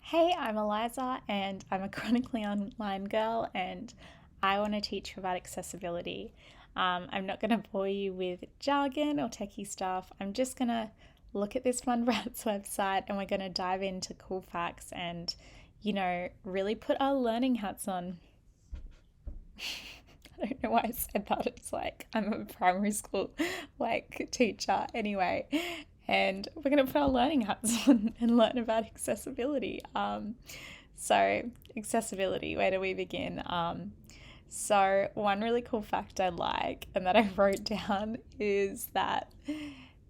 Hey, I'm Eliza and I'm a chronically online girl and I want to teach you about accessibility. I'm not going to bore you with jargon or techie stuff. I'm just going to look at this fun Bratz website and we're going to dive into cool facts and, really put our learning hats on. I don't know why I said that. It's like I'm a primary school teacher anyway. And we're going to put our learning hats on and learn about accessibility. So, accessibility, where do we begin? So, one really cool fact I like and that I wrote down is that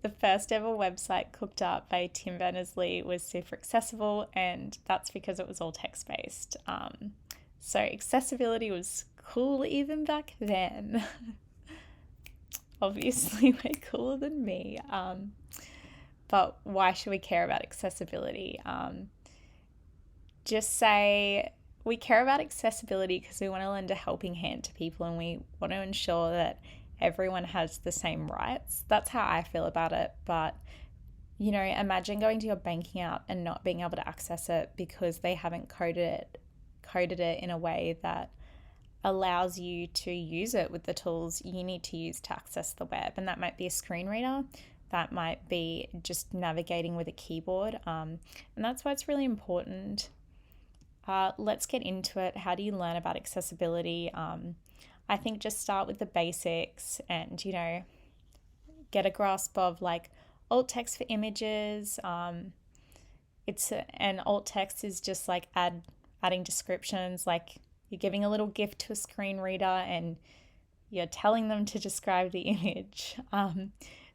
the first ever website cooked up by Tim Berners-Lee was super accessible, and that's because it was all text based. So, accessibility was cool even back then. Obviously, way cooler than me. But why should we care about accessibility? Just say we care about accessibility because we want to lend a helping hand to people and we want to ensure that everyone has the same rights. That's how I feel about it. But, imagine going to your banking app and not being able to access it because they haven't coded it in a way that allows you to use it with the tools you need to use to access the web. And that might be a screen reader. That might be just navigating with a keyboard. And that's why it's really important. Let's get into it. How do you learn about accessibility? I think just start with the basics and, get a grasp of alt text for images. And alt text is just adding descriptions, you're giving a little gift to a screen reader and you're telling them to describe the image.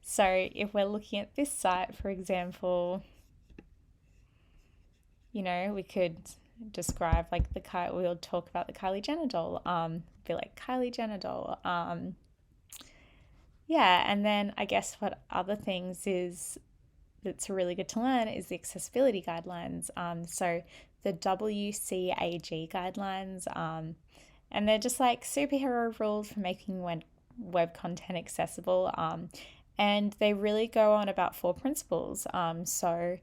So if we're looking at this site, for example, we could describe we'll talk about the Kylie Jenner doll, be like Kylie Jenner doll. And then I guess what other things is that's really good to learn is the accessibility guidelines. So the WCAG guidelines, and they're just superhero rules for making web content accessible. And they really go on about 4 principles. So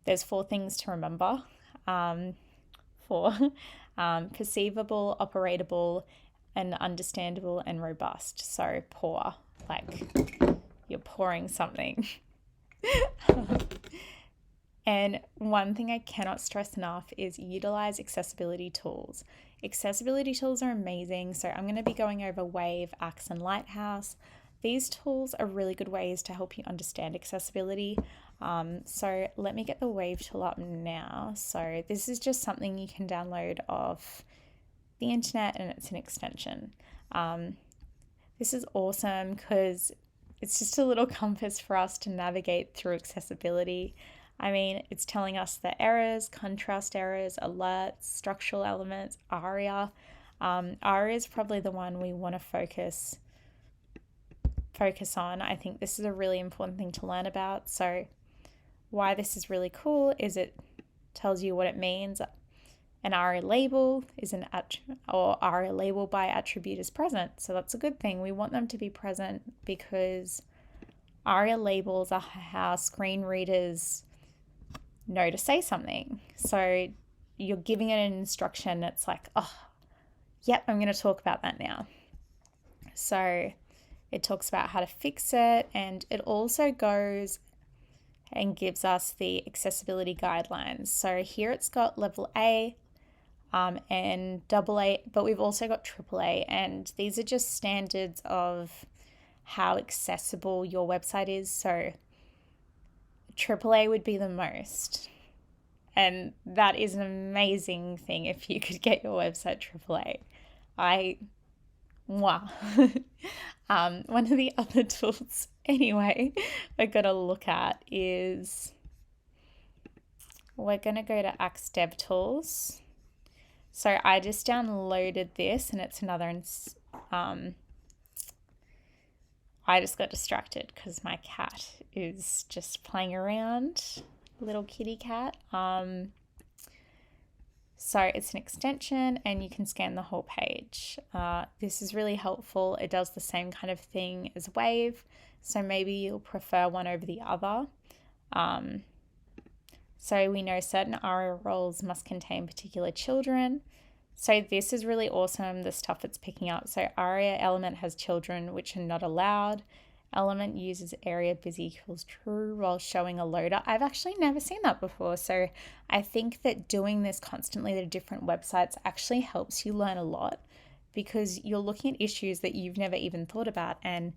there's 4 things to remember. 4, perceivable, operatable, and understandable and robust. So pour, you're pouring something. And one thing I cannot stress enough is utilize accessibility tools. Accessibility tools are amazing. So I'm going to be going over Wave, Axe, and Lighthouse. These tools are really good ways to help you understand accessibility. So let me get the Wave tool up now. So this is just something you can download off the internet and it's an extension. This is awesome because it's just a little compass for us to navigate through accessibility. I mean, it's telling us the errors, contrast errors, alerts, structural elements, ARIA. ARIA is probably the one we want to focus on. I think this is a really important thing to learn about. So why this is really cool is it tells you what it means. An ARIA label is or ARIA label by attribute is present. So that's a good thing. We want them to be present because ARIA labels are how screen readers know to say something. So you're giving it an instruction. It's yep, I'm going to talk about that now. So it talks about how to fix it, and it also goes and gives us the accessibility guidelines. So here it's got level A and AA, but we've also got AAA, and these are just standards of how accessible your website is. So AAA would be the most, and that is an amazing thing if you could get your website AAA. Wow. One of the other tools, anyway, we're going to look at is we're going to go to Axe DevTools. So I just downloaded this, and it's another. I just got distracted because my cat is just playing around, little kitty cat. So it's an extension and you can scan the whole page. This is really helpful. It does the same kind of thing as Wave. So maybe you'll prefer one over the other. So we know certain ARIA roles must contain particular children. So this is really awesome, the stuff it's picking up. So ARIA element has children which are not allowed. Element uses area busy equals true while showing a loader. I've actually never seen that before. So I think that doing this constantly to different websites actually helps you learn a lot, because you're looking at issues that you've never even thought about. And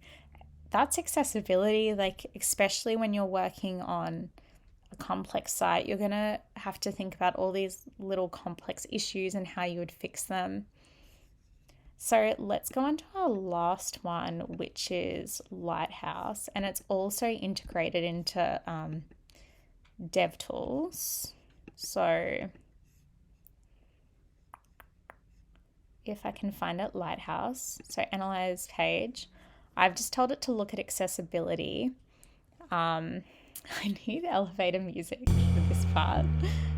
that's accessibility, like especially when you're working on a complex site, you're going to have to think about all these little complex issues and how you would fix them. So let's go on to our last one, which is Lighthouse, and it's also integrated into DevTools. So if I can find it, Lighthouse, so analyze page, I've just told it to look at accessibility. I need elevator music for this part,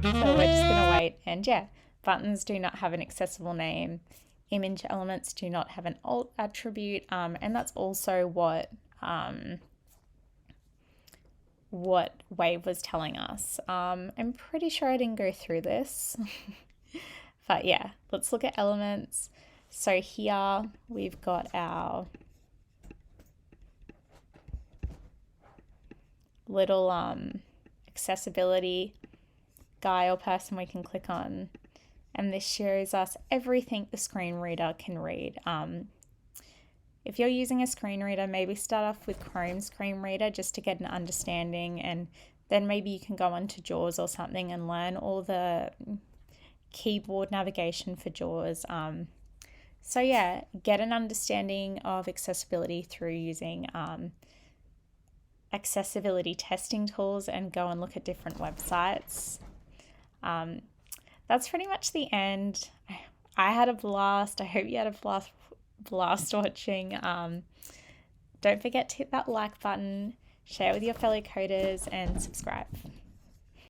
so we're just gonna wait. And yeah, buttons do not have an accessible name. Image elements do not have an alt attribute, and that's also what Wave was telling us. I'm pretty sure I didn't go through this, but yeah, let's look at elements. So here we've got our little accessibility guy or person we can click on. And this shows us everything the screen reader can read. If you're using a screen reader, maybe start off with Chrome screen reader just to get an understanding, and then maybe you can go on to JAWS or something and learn all the keyboard navigation for JAWS. So yeah, get an understanding of accessibility through using accessibility testing tools and go and look at different websites. That's pretty much the end. I had a blast. I hope you had a blast watching. Don't forget to hit that like button, share with your fellow coders, and subscribe.